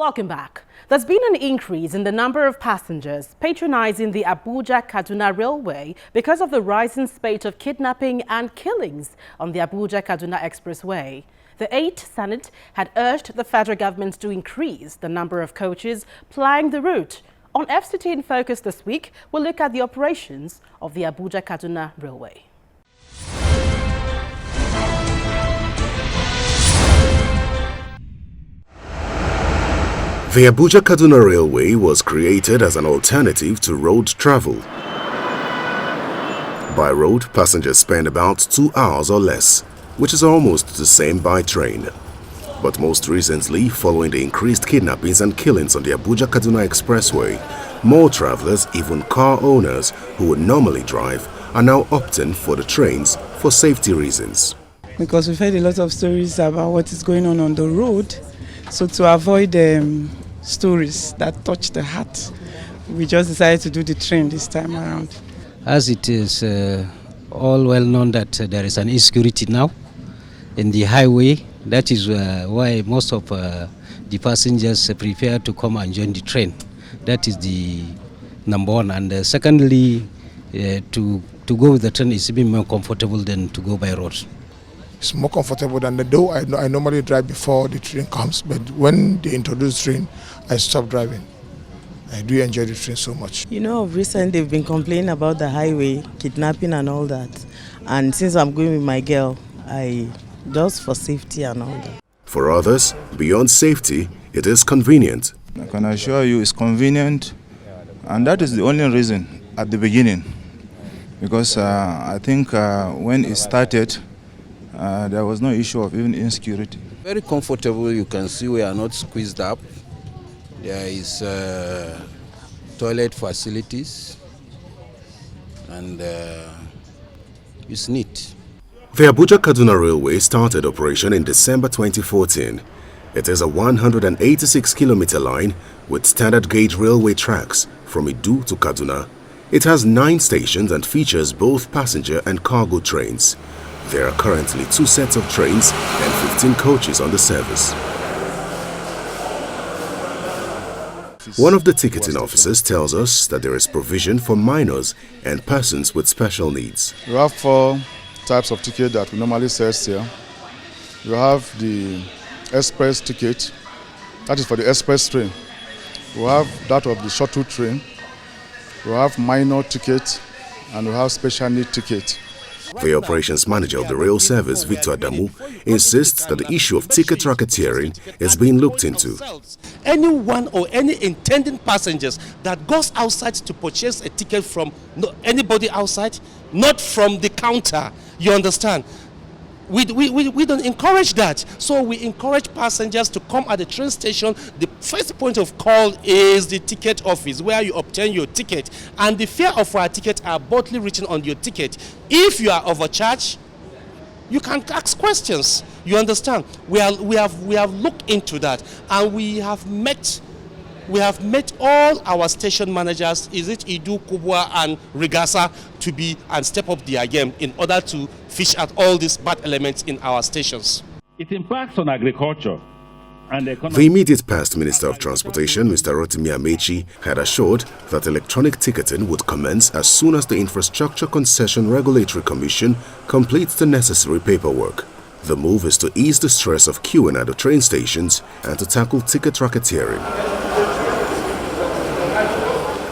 Welcome back. There's been an increase in the number of passengers patronizing the Abuja-Kaduna railway because of the rising spate of kidnapping and killings on the Abuja-Kaduna expressway. The 8th Senate had urged the federal government to increase the number of coaches plying the route. On FCT in Focus this week, we'll look at the operations of the Abuja-Kaduna railway. The Abuja-Kaduna Railway was created as an alternative to road travel. By road, passengers spend about 2 hours or less, which is almost the same by train. But most recently, following the increased kidnappings and killings on the Abuja-Kaduna Expressway, more travelers, even car owners who would normally drive, are now opting for the trains for safety reasons. Because we've heard a lot of stories about what is going on the road, so to avoid stories that touch the heart, we just decided to do the train this time around. As it is all well known that there is an insecurity now in the highway, that is why most of the passengers prefer to come and join the train. That is the number one. And secondly, to go with the train is even more comfortable than to go by road. It's more comfortable than the door. I normally drive before the train comes, but when they introduce train, I stop driving. I do enjoy the train so much. You know, recently they've been complaining about the highway, kidnapping and all that. And since I'm going with my girl, just for safety and all that. For others, beyond safety, it is convenient. I can assure you it's convenient, and that is the only reason at the beginning. Because I think when it started, there was no issue of even insecurity. Very comfortable. You can see we are not squeezed up. There is toilet facilities and it's neat. The Abuja-Kaduna Railway started operation in December 2014. It is a 186-kilometer line with standard gauge railway tracks from Idu to Kaduna. It has 9 stations and features both passenger and cargo trains. There are currently 2 sets of trains and 15 coaches on the service. One of the ticketing officers tells us that there is provision for minors and persons with special needs. We have 4 types of ticket that we normally sell here. We have the express ticket, that is for the express train. We have that of the shuttle train. We have minor ticket and we have special need ticket. The operations manager of the rail service, Victor Adamu, insists that the issue of ticket racketeering is being looked into. Anyone or any intending passengers that goes outside to purchase a ticket from anybody outside, not from the counter, you understand? We don't encourage that. So we encourage passengers to come at the train station. The first point of call is the ticket office where you obtain your ticket. And the fare of our ticket are boldly written on your ticket. If you are overcharged, you can ask questions. You understand? We have looked into that, and we have met all our station managers, is it Idu, Kubwa and Rigasa, to be and step up their game in order to fish out all these bad elements in our stations. It impacts on agriculture and the economy. The immediate past Minister of Transportation, Mr. Rotimi Amechi, had assured that electronic ticketing would commence as soon as the Infrastructure Concession Regulatory Commission completes the necessary paperwork. The move is to ease the stress of queuing at the train stations and to tackle ticket racketeering.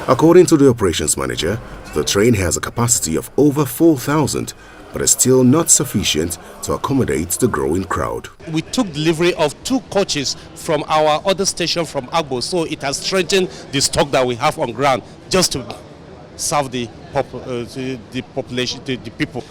According to the operations manager, the train has a capacity of over 4,000, but is still not sufficient to accommodate the growing crowd. We took delivery of 2 coaches from our other station from Agbo, so it has strengthened the stock that we have on ground just to serve the population, the people.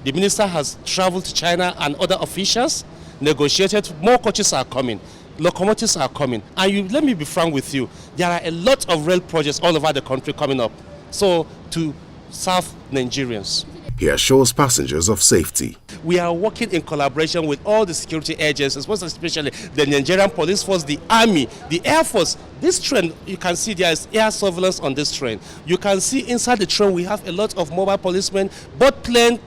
The minister has traveled to China and other officials, negotiated. More coaches are coming. Locomotives are coming. And let me be frank with you, there are a lot of rail projects all over the country coming up, so to serve Nigerians. He assures passengers of safety. We are working in collaboration with all the security agencies, most especially the Nigerian Police Force, the Army, the Air Force. This train, you can see there is air surveillance on this train. You can see inside the train we have a lot of mobile policemen, both plain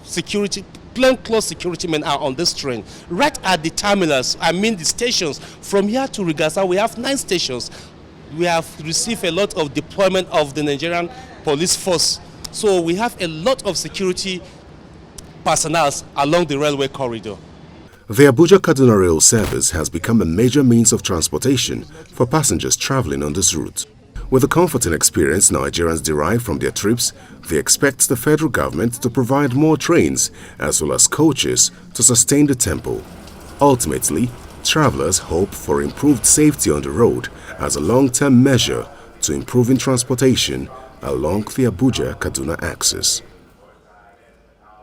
security plainclothes security men are on this train. Right at the terminals, I mean the stations, from here to Rigasa, we have 9 stations. We have received a lot of deployment of the Nigerian police force. So we have a lot of security personnel along the railway corridor. The Abuja-Kaduna rail service has become a major means of transportation for passengers traveling on this route. With the comfort and experience Nigerians derive from their trips, they expect the federal government to provide more trains as well as coaches to sustain the tempo. Ultimately, travelers hope for improved safety on the road as a long-term measure to improving transportation along the Abuja-Kaduna axis.